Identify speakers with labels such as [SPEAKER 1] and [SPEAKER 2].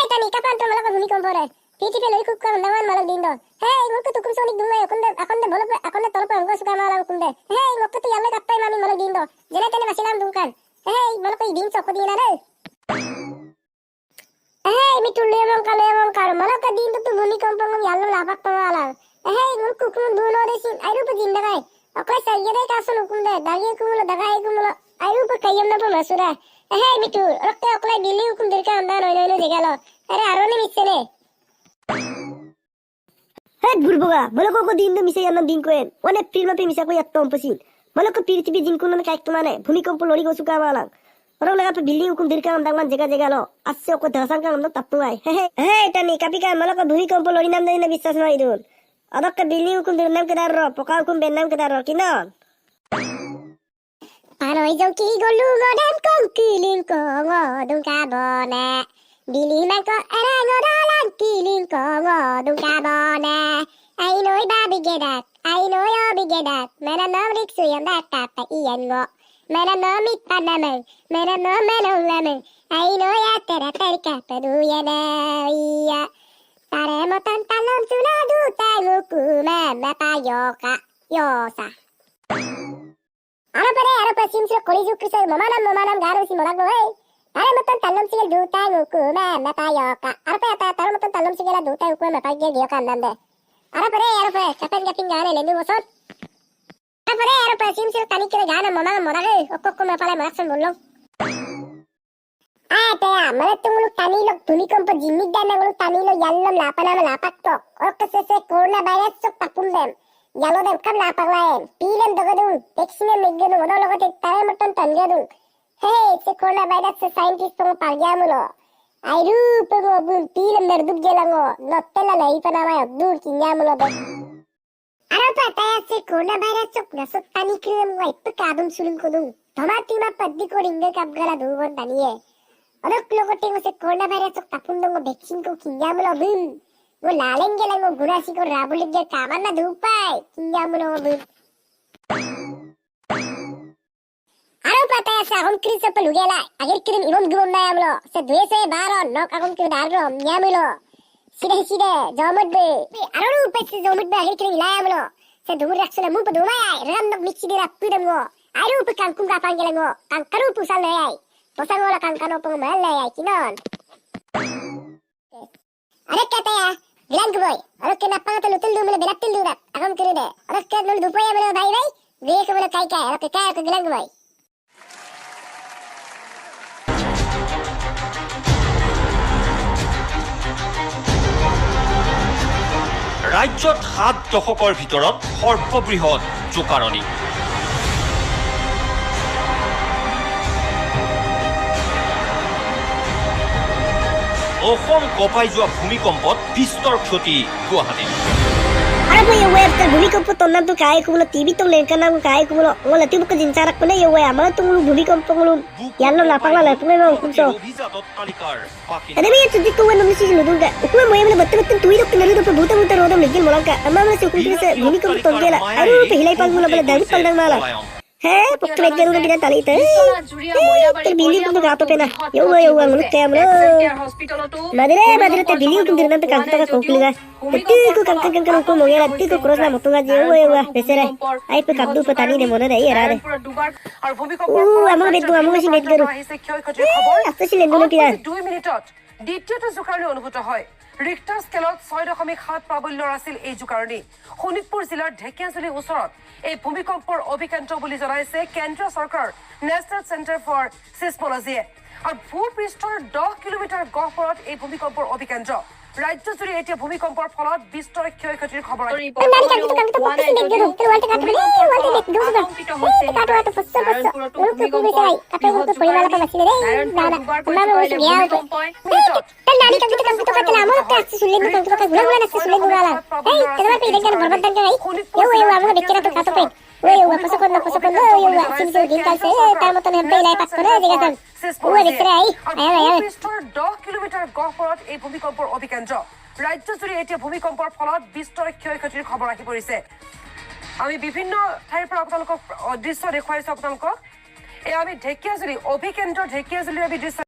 [SPEAKER 1] Tani, kapan tuh malah ভূমিকম্প রে? পৃথিবী লই খুব কম দামান মালক দিন দো। হেই মুখ তুকুম সনিক দুঙ্গা এখন দে বল এখন তলপ অঙ্গ সুকা মালা কুন্দে। হেই মুখ তো ইয়ালে কাপ্পাই মামি মালক দিন দো। জেনে তেনে বাসিলাম দুকান। হেই মালক এই দিন চক দিনা রে। হেই মি তুলে মন কার মালক দিন তো ভূমিকম্প ngom ইয়ালো লাপাক পাওয়ালা। হেই মুখ কুকুম দুনো দেসিন আইরু পে জিন্দা গায়। অকয় সাইয়ে কাসন কুন্দে দাগিয়ে কুমলো দাগাই কুমলো আইরু পে কাইয়ম না মাসুরা। হেই মিটু রক্তে অকলাই দিলি হুকুম দিরকা আন্দা নইলো দেখালো। আরে আরনি মিছেনে হেড বুড়বোগা মলকো দিন দো মিছে ইয়ানা দিন কোয়েন ওনে ফিল্মা পে মিছা কই আত্তম পসিন মলকো পৃথিবী দিন কোন কাইক মানে ভূমিকম্প লড়ি গসুকা মালাং ওরা লাগা পে বিল্ডিং হুকুম দিরকা আন্দামান জায়গা লো আসছে ওকো ধসান কাম নো তাপ্পু আই হে এটা নি কাপিকা মলকো ভূমিকম্প লড়ি নাম দেনা বিশ্বাস নাই দুন অদক্কা বিল্ডিং হুকুম দির নাম কেদার র পকা হুকুম বেন নাম কেদার র কিনন পারই jockey Golu গডাম কংকিলিং co গদুং কাবনে Bili mangko erang oralang kiling kongo dung kabone. Ai noi babi gedak, ai noi obi gedak. Mena nom riksu yang datap pa iyan go. Mena nom mit panameng, mena nom menong lameng. Ai noi atera terika peduyana iya. Tare motan talom sunadu tanguku mema yoka yosa. Arapa simsro kolijuk krisay momanam garu si molag go hey. Are motan talom sigel duta nguku me payoka. Arpe tar motan talom sigela duta nguku me pagge dio kandande. Arpe chapen gapin gane lendu bosot. Arpe simsir tani kire gane mona morage okko me pale morakson bollo. Ate amale tumulu tani lok bhumikompo jimmid dana gulu tani lo yallom lapana lapak tok. Okko sese corona virus sok tapundem. Yallo dem kam lapak laen. Pilem dogodun. Vaccine meggenu odo logote tare motan tangadun. Hey, se coronavirus se scientist pong pargiamulo. Airu pong obun pilam nerdub jelango. Lottela lai panama abdur kinyamulo be. Arapa taya se coronavirus sok nasot tani krem wa ippu kadum sulun kodung. Tomati ma paddi ko ringa kapgala dugon taniye. Odok logote ngo se coronavirus sok tapundongo vaccine ko kinyamulo bun. Ngo lalengelango gurasi ko rabuligge kamanna dupai kinyamulo bun. Pataya sa akong kirin sa palugela. Agir kirin imam gumam na yamulo. Sa duwe sa baron, nok akong kirin darro, yamulo. Side, jomod be. Aronu upet sa jomod be, agir kirin ila yamulo. Sa dumur raksula mupa dumayay, ram nok mitsi dira pidam ngo. Aru upe kangkung kapangela ngo. Kangkaru pusal na yay. Posang ngola kangkano pong mahal na yay, kinon. Arak kataya, bilang boy. Arak kinapang talutul dumula bilaptil durat. Akong kirin de. Arak kinul dupo yamulo bay. Biye kamulo kay. Arak kaya ako bilang boy.
[SPEAKER 2] ৰাজ্যত ৭ দশকৰ ভিতৰত সৰ্ববৃহৎ জোকাৰণি অসম কঁপাই যোৱা ভূমিকম্পত বিস্তৰ ক্ষতি গুৱাহাটীত
[SPEAKER 1] Arap mo yung web ka bhumikompo tonnan to kaya kumulo TV tong lenkan na kaya kumulo ngola tibo ka jinsarak ko na yung web amala tong bhumikompo ngulo yallo lapang la pungay mo kumso Ade me yatsu dikko wano misi lodung ka ukuma mo yamala batte tuwi dok kinalu do buta rodam ligin molang ka amma mala sukum sa bhumikompo tongela aru pe hilai pang mula bala dagut pangdang mala Hey, pokok legal udah bilang tali itu. Terbili untuk apa pena? Yo, menurut kayak mana? Madre terbili untuk diri nanti kangkang tak kongkliga. Tapi aku kangkang aku mau ya nanti aku cross nama tunga jiwa yo, besar. Ayo pe kabdu petani deh mana deh ya ada. Amang betul amang sih net garu. Apa sih lendu nanti ya?
[SPEAKER 3] 2 মিনিটত দ্বিতীয়টো জোকাৰণি অনুভূত হয় Richter স্কেলত 6.7 প্ৰাবল্যৰ আছিল এই জোকাৰণি শোণিতপুৰ জিলাৰ ঢেকিয়াজুলি ওচৰত এই ভূমিকম্পৰ অভিকেন্দ্ৰ বুলি জনাইছে কেন্দ্ৰীয় চৰকাৰ নেশ্যনেল চেণ্টাৰ ফৰ চিছমলজিয়ে আৰু ভূপৃষ্ঠৰ 10 কিলোমিটাৰ গহপুৰত এই ভূমিকম্পৰ অভিকেন্দ্ৰ ৰাজ্যজুৰি এতিয়া ভূমিকম্পৰ ফলত বিস্তৰ ক্ষয়ক্ষতিৰ খবৰ
[SPEAKER 1] আমি কাউকে কাউকে তো কাটলা আমল তো আসছে শুনলে কাউকে কাউকে ঘুরে ঘুরে আসছে শুনলে ঘুরে আলা এই তেরা পেলে কেন বরবাদ দান করে ইউ আমল বেকেরা তো খাতো পেন ওই পছন্দ ইউ সিমসে দিন কাছে তার মতন হেপে লাই পাস করে জিগাছেন ওই বেকেরা আই আয়া
[SPEAKER 3] 10 কিলোমিটাৰ গহপুৰত এই ভূমিকম্পৰ অভিকেন্দ্ৰ ৰাজ্যজুৰি এতিয়া ভূমিকম্পৰ ফলত বিস্তৰ ক্ষয়ক্ষতিৰ খবৰ আহি পৰিছে আমি বিভিন্ন ঠাইৰ পৰা আপোনালোকক দৃশ্য দেখুৱাইছো আপোনালোকক এই আমি ঢেকিয়াজুলি অভিকেন্দ্ৰ ঢেকিয়াজুলিৰ আমি দৃশ্য